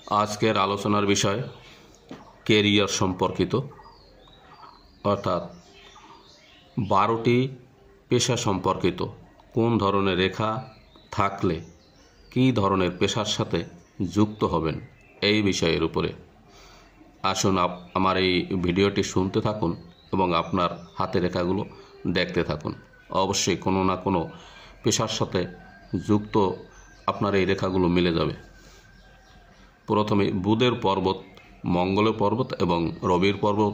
আজকের আলোচনার বিষয় কেরিয়ার সম্পর্কিত, অর্থাৎ 12টি পেশা সম্পর্কিত। কোন ধরনের রেখা থাকলে কী ধরনের পেশার সাথে যুক্ত হবেন এই বিষয়ের উপরে। আসুন আমার এই ভিডিওটি শুনতে থাকুন এবং আপনার হাতে রেখাগুলো দেখতে থাকুন। অবশ্যই কোনো না কোনো পেশার সাথে যুক্ত আপনার এই রেখাগুলো মিলে যাবে। প্রথমে বুধের পর্বত, মঙ্গলের পর্বত এবং রবির পর্বত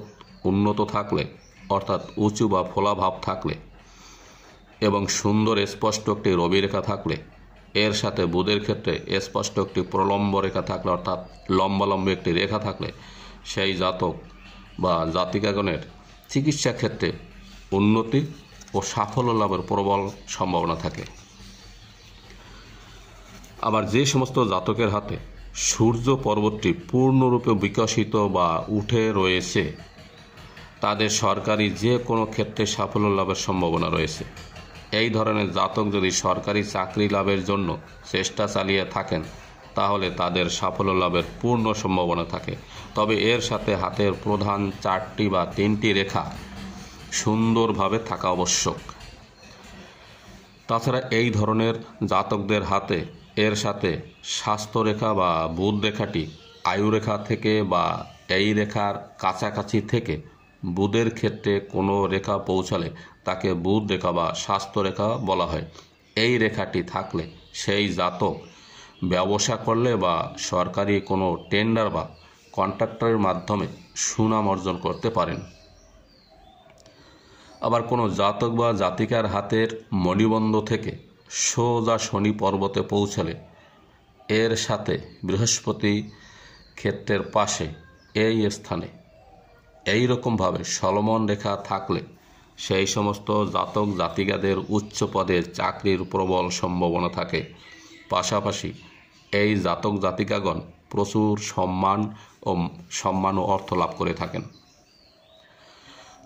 উন্নত থাকলে, অর্থাৎ উঁচু বা ফোলা ভাব থাকলে এবং সুন্দর স্পষ্ট একটি রবি রেখা থাকলে, এর সাথে বুধের ক্ষেত্রে স্পষ্ট একটি প্রলম্ব রেখা থাকলে, অর্থাৎ লম্বালম্বী একটি রেখা থাকলে সেই জাতক বা জাতিকাগণের চিকিৎসা ক্ষেত্রে উন্নতি ও সাফল্য লাভের প্রবল সম্ভাবনা থাকে। আবার যে সমস্ত জাতকের হাতে সূর্য পর্বতটি পূর্ণরূপে বিকশিত বা উঠে রয়েছে, তাদের সরকারি যে কোনো ক্ষেত্রে সাফল্য লাভের সম্ভাবনা রয়েছে। এই ধরনের জাতক যদি সরকারি চাকরি লাভের জন্য চেষ্টা চালিয়ে থাকেন, তাহলে তাদের সাফল্য লাভের পূর্ণ সম্ভাবনা থাকে। তবে এর সাথে হাতের প্রধান 4টি বা 3টি রেখা সুন্দরভাবে থাকা আবশ্যক। তাছাড়া এই ধরনের জাতকদের হাতে এর সাথে স্বাস্থ্যরেখা বা বুধ রেখাটি আয়ুরেখা থেকে বা এই রেখার কাছাকাছি থেকে বুধের ক্ষেত্রে কোনো রেখা পৌঁছালে তাকে বুধ রেখা বা স্বাস্থ্যরেখা বলা হয়। এই রেখাটি থাকলে সেই জাতক ব্যবসা করলে বা সরকারি কোনো টেন্ডার বা কন্ট্রাক্টরের মাধ্যমে সুনাম অর্জন করতে পারেন। আবার কোনো জাতক বা জাতিকার হাতের মণিবন্ধ থেকে সোজা শনি পর্বতে পৌঁছালে, এর সাথে বৃহস্পতি ক্ষেত্রের পাশে এই স্থানে এই রকমভাবে সলমন রেখা থাকলে সেই সমস্ত জাতক জাতিকাদের উচ্চ পদের চাকরির প্রবল সম্ভাবনা থাকে। পাশাপাশি এই জাতক জাতিকাগণ প্রচুর সম্মান ও অর্থ লাভ করে থাকেন।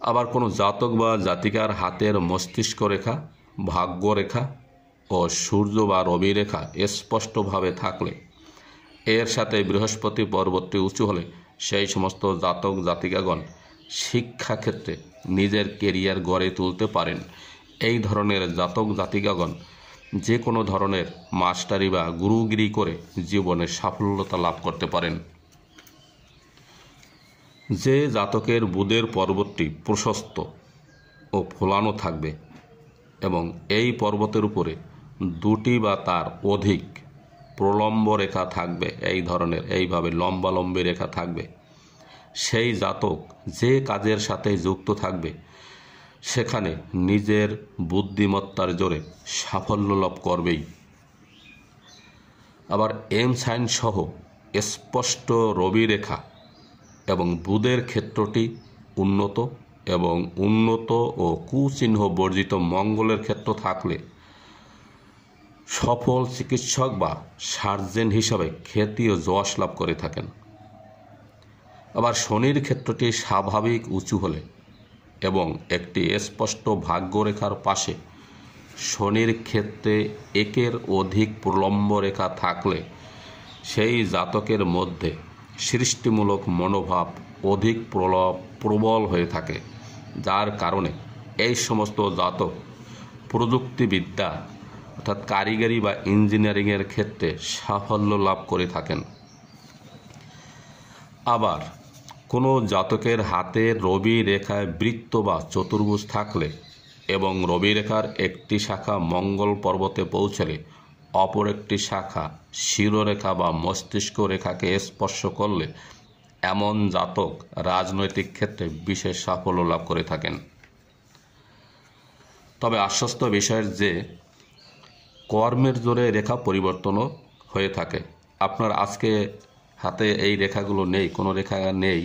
আবার কোনো জাতক বা জাতিকার হাতের মস্তিষ্ক রেখা, ভাগ্য রেখা ও সূর্য বা রবি রেখা স্পষ্টভাবে থাকলে, এর সাথে বৃহস্পতি পর্বতটি উঁচু হলে সেই সমস্ত জাতক জাতিকাগণ শিক্ষাক্ষেত্রে নিজের কেরিয়ার গড়ে তুলতে পারেন। এই ধরনের জাতক জাতিকাগণ যে কোনো ধরনের মাস্টারি বা গুরুগিরি করে জীবনে সাফল্যতা লাভ করতে পারেন। যে জাতকের বুধের পর্বতটি প্রশস্ত ও ফোলানো থাকবে এবং এই পর্বতের উপরে 2টি বা তার অধিক প্রলম্ব রেখা থাকবে, এই ধরনের এইভাবে লম্বালম্বী রেখা থাকবে, সেই জাতক যে কাজের সাথে যুক্ত থাকবে সেখানে নিজের বুদ্ধিমত্তার জোরে সাফল্য লাভ করবেই। আবার এম সাইন সহ স্পষ্ট রবি রেখা এবং বুধের ক্ষেত্রটি উন্নত এবং উন্নত ও কুচিহ্ন বর্জিত মঙ্গলের ক্ষেত্র থাকলে সফল চিকিৎসক বা সার্জন হিসাবে খ্যাতি ও যশ লাভ করে থাকেন। আবার শনির ক্ষেত্রটি স্বাভাবিক উঁচু হলে এবং একটি স্পষ্ট ভাগ্যরেখার পাশে শনির ক্ষেত্রে 1-এর অধিক প্রলম্ব রেখা থাকলে সেই জাতকের মধ্যে সৃষ্টিমূলক মনোভাব অধিক প্রবল হয়ে থাকে, যার কারণে এই সমস্ত জাতক প্রযুক্তিবিদ্যা অর্থাৎ কারিগরি বা ইঞ্জিনিয়ারিংয়ের ক্ষেত্রে সাফল্য লাভ করে থাকেন। আবার কোনো জাতকের হাতে রবি রেখায় বৃত্ত বা চতুর্ভুজ থাকলে এবং রবি রেখার একটি শাখা মঙ্গল পর্বতে পৌঁছলে অপর একটি শাখা শিরোরেখা বা মস্তিষ্ক রেখাকে স্পর্শ করলে এমন জাতক রাজনৈতিক ক্ষেত্রে বিশেষ সাফল্য লাভ করে থাকেন। তবে আশ্বস্ত বিষয়ের যে কর্মের জোরে রেখা পরিবর্তনও হয়ে থাকে। আপনার আজকে হাতে এই রেখাগুলো নেই, কোনো রেখা নেই,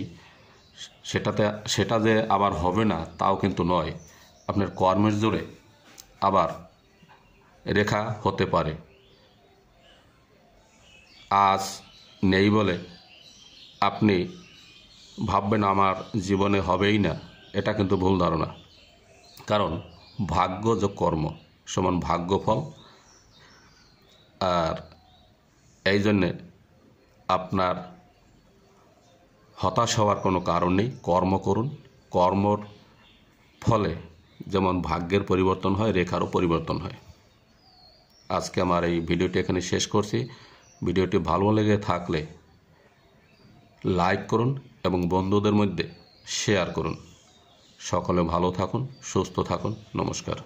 সেটা যে আবার হবে না তাও কিন্তু নয়। আপনার কর্মের জোরে আবার রেখা হতে পারে। আজ নেই বলে আপনি ভাববেন আমার জীবনে হবেই না, এটা কিন্তু ভুল ধারণা। কারণ ভাগ্য যোগ কর্ম সমান ভাগ্যফল। আর এই জন্যে আপনার হতাশ হওয়ার কোনো কারণ নেই। কর্ম করুন, কর্মর ফলে যেমন ভাগ্যের পরিবর্তন হয়, রেখারও পরিবর্তন হয়। আজকে আমার এই ভিডিওটি এখানে শেষ করছি। ভিডিওটি ভালো লেগে থাকলে লাইক করুন এবং বন্ধুদের মধ্যে শেয়ার করুন। সকলে ভালো থাকুন, সুস্থ থাকুন। নমস্কার।